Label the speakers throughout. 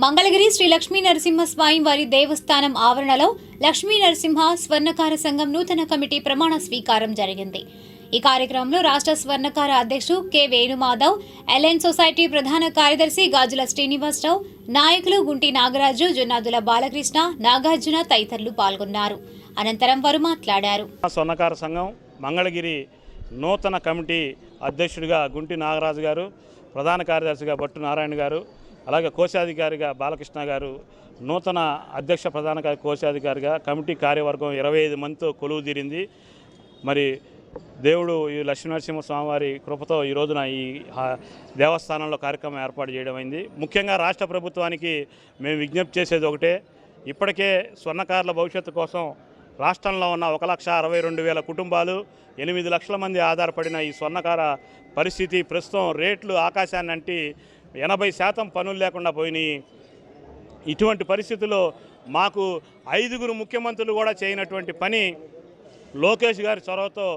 Speaker 1: మంగళగిరి శ్రీ లక్ష్మీ నరసింహ స్వామి వారి దేవస్థానం ఆవరణలో లక్ష్మీ నరసింహ స్వర్ణకార సంఘం నూతన కమిటీ ప్రమాణ స్వీకారం జరిగింది. ఈ కార్యక్రమంలో రాష్ట్ర స్వర్ణకార అధ్యక్షుడు కె వేణుమాధవ్, ఎల్ఎన్ సొసైటీ ప్రధాన కార్యదర్శి గాజుల శ్రీనివాసరావు, నాయకులు గుంటి నాగరాజు, జొన్నాదుల బాలకృష్ణ, నాగార్జున తదితరులు పాల్గొన్నారు. అనంతరం వారు మాట్లాడారు.
Speaker 2: స్వర్ణకార సంఘం మంగళగిరి నూతన కమిటీ అధ్యక్షుడిగా గుంటి నాగరాజు గారు, ప్రధాన కార్యదర్శిగా భట్టు నారాయణ గారు, అలాగే కోశాధికారిగా బాలకృష్ణ గారు, నూతన అధ్యక్ష ప్రధాన కోశాధికారిగా కమిటీ కార్యవర్గం 25 మందితో కొలువు తీరింది. మరి దేవుడు ఈ లక్ష్మీనరసింహ స్వామివారి కృపతో ఈ రోజున ఈ దేవస్థానంలో కార్యక్రమం ఏర్పాటు చేయడం అయింది. ముఖ్యంగా రాష్ట్ర ప్రభుత్వానికి మేము విజ్ఞప్తి చేసేది ఒకటే, ఇప్పటికే స్వర్ణకారుల భవిష్యత్తు కోసం రాష్ట్రంలో ఉన్న 1,62,000 కుటుంబాలు, 8 లక్షల మంది ఆధారపడిన ఈ స్వర్ణకార పరిస్థితి ప్రస్తుతం రేట్లు ఆకాశాన్ని అంటి 80% పనులు లేకుండా పోయినాయి. ఇటువంటి పరిస్థితుల్లో మాకు 5 ముఖ్యమంత్రులు కూడా చేయనటువంటి పని లోకేష్ గారి చొరవతో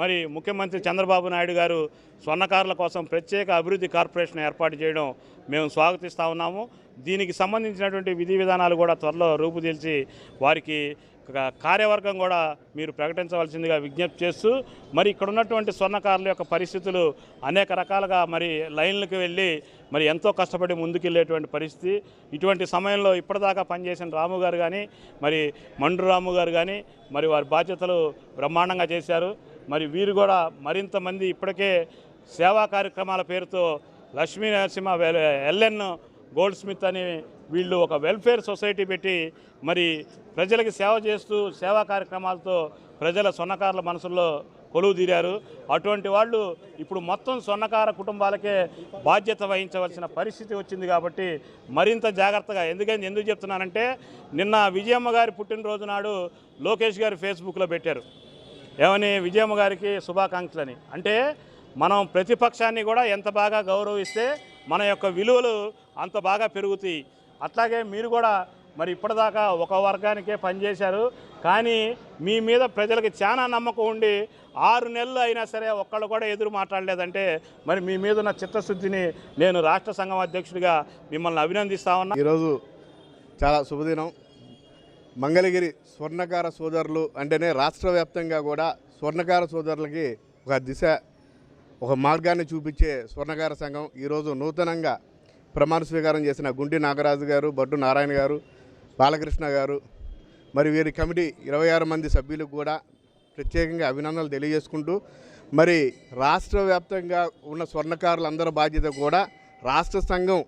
Speaker 2: మరి ముఖ్యమంత్రి చంద్రబాబు నాయుడు గారు స్వర్ణకారుల కోసం ప్రత్యేక అభివృద్ధి కార్పొరేషన్ ఏర్పాటు చేయడం మేము స్వాగతిస్తూ ఉన్నాము. దీనికి సంబంధించినటువంటి విధి విధానాలు కూడా త్వరలో రూపుదిల్చి వారికి కార్యవర్గం కూడా మీరు ప్రకటించవలసిందిగా విజ్ఞప్తి చేస్తూ, మరి ఇక్కడ ఉన్నటువంటి స్వర్ణకారుల యొక్క పరిస్థితులు అనేక రకాలుగా మరి లైన్లకు వెళ్ళి మరి ఎంతో కష్టపడి ముందుకెళ్ళేటువంటి పరిస్థితి. ఇటువంటి సమయంలో ఇప్పటిదాకా పనిచేసిన రాము గారు కానీ, మరి మండు రాము గారు కానీ మరి వారి బాధ్యతలు బ్రహ్మాండంగా చేశారు. మరి వీరు కూడా మరింత మంది ఇప్పటికే సేవా కార్యక్రమాల పేరుతో Lakshmi Narasimha LN goldsmith అని వీళ్ళు ఒక వెల్ఫేర్ సొసైటీ పెట్టి మరి ప్రజలకి సేవ చేస్తూ సేవా కార్యక్రమాలతో ప్రజల స్వర్ణకారుల మనసుల్లో కొలువు తీరారు. అటువంటి వాళ్ళు ఇప్పుడు మొత్తం స్వర్ణకార కుటుంబాలకే బాధ్యత వహించవలసిన పరిస్థితి వచ్చింది. కాబట్టి మరింత జాగ్రత్తగా, ఎందుకు చెప్తున్నానంటే, నిన్న విజయమ్మ గారి పుట్టినరోజు నాడు లోకేష్ గారు ఫేస్బుక్లో పెట్టారు ఏమని, విజయమ్మ గారికి శుభాకాంక్షలని. అంటే మనం ప్రతిపక్షాన్ని కూడా ఎంత బాగా గౌరవిస్తే మన యొక్క విలువలు అంత బాగా పెరుగుతాయి. అట్లాగే మీరు కూడా మరి ఇప్పటిదాకా ఒక వర్గానికే పనిచేశారు, కానీ మీ మీద ప్రజలకి చాలా నమ్మకం ఉండి 6 నెలలు అయినా సరే ఒక్కళ్ళు కూడా ఎదురు మాట్లాడలేదంటే మరి మీ మీద ఉన్న చిత్తశుద్ధిని నేను రాష్ట్ర సంఘం అధ్యక్షుడిగా మిమ్మల్ని అభినందిస్తా ఉన్నా.
Speaker 3: ఈరోజు చాలా శుభదినం. మంగళగిరి స్వర్ణకార సోదరులు అంటేనే రాష్ట్ర వ్యాప్తంగా కూడా స్వర్ణకార సోదరులకి ఒక దిశ, ఒక మార్గాన్ని చూపించే స్వర్ణకార సంఘం ఈరోజు నూతనంగా ప్రమాణ స్వీకారం చేసిన గుంటి నాగరాజు గారు, భట్టు నారాయణ గారు, బాలకృష్ణ గారు, మరి వీరి కమిటీ 26 మంది సభ్యులకు కూడా ప్రత్యేకంగా అభినందనలు తెలియజేసుకుంటూ, మరి రాష్ట్ర వ్యాప్తంగా ఉన్న స్వర్ణకారులందరి బాధ్యత కూడా రాష్ట్ర సంఘం,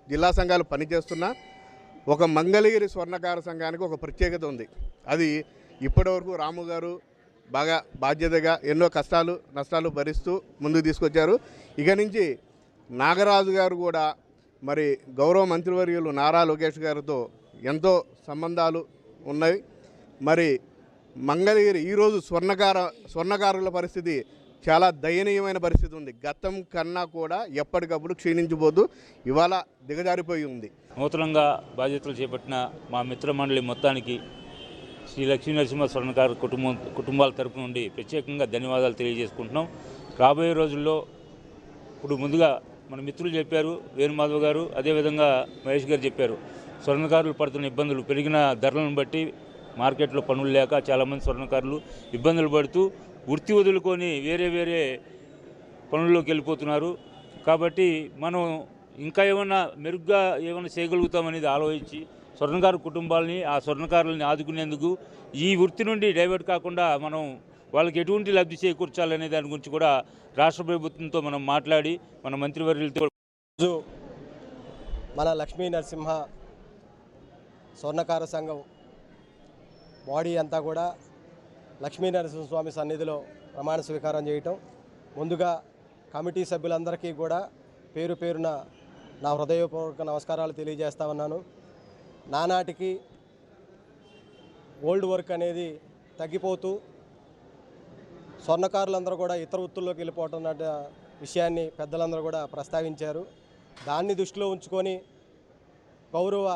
Speaker 3: జిల్లా సంఘాలు పనిచేస్తున్న ఒక మంగళగిరి స్వర్ణకార సంఘానికి ఒక ప్రత్యేకత ఉంది. అది ఇప్పటివరకు రాము గారు బాగా బాధ్యతగా ఎన్నో కష్టాలు నష్టాలు భరిస్తూ ముందుకు తీసుకొచ్చారు. ఇక నుంచి నాగరాజు గారు కూడా మరి గౌరవ మంత్రివర్యులు నారా లోకేష్ గారితో ఎంతో సంబంధాలు ఉన్నాయి. మరి మంగళగిరి ఈరోజు స్వర్ణకారుల పరిస్థితి చాలా దయనీయమైన పరిస్థితి ఉంది. గతం కన్నా కూడా ఎప్పటికప్పుడు క్షీణించిపోతూ ఇవాళ దిగజారిపోయి ఉంది.
Speaker 4: నూతనంగా బాధ్యతలు చేపట్టిన మా మిత్ర మండలి మొత్తానికి శ్రీ లక్ష్మీ నరసింహ స్వర్ణకార కుటుంబాల తరపు నుండి ప్రత్యేకంగా ధన్యవాదాలు తెలియజేసుకుంటున్నాం. రాబోయే రోజుల్లో ఇప్పుడు ముందుగా మన మిత్రులు చెప్పారు, వేణుమాధవ్ గారు, అదేవిధంగా మహేష్ గారు చెప్పారు, స్వర్ణకారులు పడుతున్న ఇబ్బందులు, పెరిగిన ధరలను బట్టి మార్కెట్లో పనులు లేక చాలామంది స్వర్ణకారులు ఇబ్బందులు పడుతూ వృత్తి వదులుకొని వేరే పనుల్లోకి వెళ్ళిపోతున్నారు. కాబట్టి మనం ఇంకా ఏమన్నా మెరుగ్గా ఏమైనా చేయగలుగుతామనేది ఆలోచించి స్వర్ణకార కుటుంబాలని, ఆ స్వర్ణకారులని ఆదుకునేందుకు ఈ వృత్తి నుండి డైవర్ట్ కాకుండా మనం వాళ్ళకి ఎటువంటి లబ్ధి చేకూర్చాలనే దాని గురించి కూడా రాష్ట్ర ప్రభుత్వంతో మనం మాట్లాడి మన మంత్రివర్యులతో
Speaker 5: మన లక్ష్మీ నరసింహ స్వర్ణకార సంఘం బాడీ అంతా కూడా లక్ష్మీ నరసింహస్వామి సన్నిధిలో ప్రమాణ స్వీకారం చేయటం, ముందుగా కమిటీ సభ్యులందరికీ కూడా పేరు పేరున నా హృదయపూర్వక నమస్కారాలు తెలియజేస్తా ఉన్నాను. నానాటికి గోల్డ్ వర్క్ అనేది తగ్గిపోతూ స్వర్ణకారులందరూ కూడా ఇతర వృత్తుల్లోకి వెళ్ళిపోవటం విషయాన్ని పెద్దలందరూ కూడా ప్రస్తావించారు. దాన్ని దృష్టిలో ఉంచుకొని గౌరవ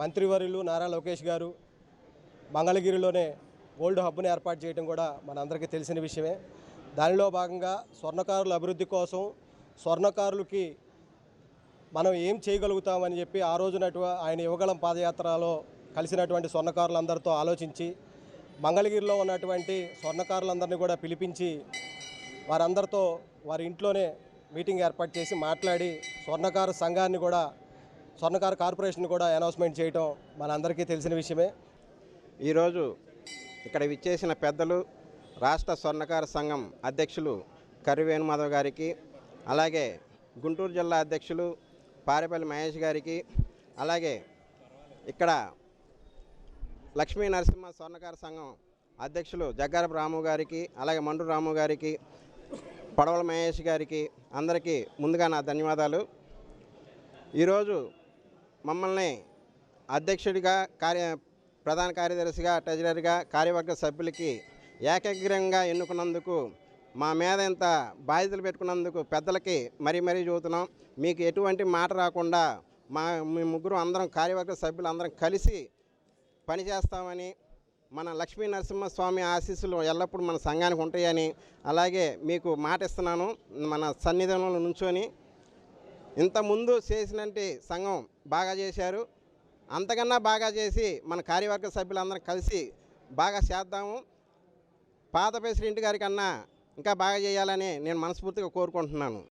Speaker 5: మంత్రివర్యులు నారా లోకేష్ గారు మంగళగిరిలోనే గోల్డ్ హబ్ను ఏర్పాటు చేయడం కూడా మనందరికీ తెలిసిన విషయమే. దానిలో భాగంగా స్వర్ణకారుల అభివృద్ధి కోసం స్వర్ణకారులకి మనం ఏం చేయగలుగుతామని చెప్పి ఆ రోజున ఆయన యువగళం పాదయాత్రలో కలిసినటువంటి స్వర్ణకారులందరితో ఆలోచించి మంగళగిరిలో ఉన్నటువంటి స్వర్ణకారులందరినీ కూడా పిలిపించి వారందరితో వారి ఇంట్లోనే మీటింగ్ ఏర్పాటు చేసి మాట్లాడి స్వర్ణకార సంఘాన్ని కూడా స్వర్ణకార కార్పొరేషన్ కూడా అనౌన్స్మెంట్ చేయటం మనందరికీ తెలిసిన విషయమే.
Speaker 6: ఈరోజు ఇక్కడ విచ్చేసిన పెద్దలు రాష్ట్ర స్వర్ణకార సంఘం అధ్యక్షులు కర్రి వేణుమాధవ్ గారికి, అలాగే గుంటూరు జిల్లా అధ్యక్షులు పారేపల్లి మహేష్ గారికి, అలాగే ఇక్కడ లక్ష్మీ నరసింహ స్వర్ణకార సంఘం అధ్యక్షులు జగ్గారపు రాము గారికి, అలాగే మండు రాము గారికి, పడవల మహేష్ గారికి అందరికీ ముందుగా నా ధన్యవాదాలు. ఈరోజు మమ్మల్ని అధ్యక్షుడిగా ప్రధాన కార్యదర్శిగా, ట్రెజరర్గా, కార్యవర్గ సభ్యులకి ఏకగ్రీవంగా ఎన్నుకున్నందుకు, మా మీద ఇంత బాధ్యతలు పెట్టుకున్నందుకు పెద్దలకి మరీ చూస్తున్నాం. మీకు ఎటువంటి మాట రాకుండా మీ ముగ్గురు అందరం కార్యవర్గ సభ్యులు అందరం కలిసి పనిచేస్తామని, మన లక్ష్మీ నరసింహస్వామి ఆశీస్సులు ఎల్లప్పుడూ మన సంఘానికి ఉంటాయని, అలాగే మీకు మాట ఇస్తున్నాను. మన సన్నిధానంలో నుంచొని ఇంతకుముందు చేసినట్టు సంఘం బాగా చేశారు, అంతకన్నా బాగా చేసి మన కార్యవర్గ సభ్యులందరం కలిసి బాగా చేద్దాము. పాత ప్రెసిడెంట్ గారి కన్నా ఇంకా బాగా చేయాలని నేను మనస్ఫూర్తిగా కోరుకుంటున్నాను.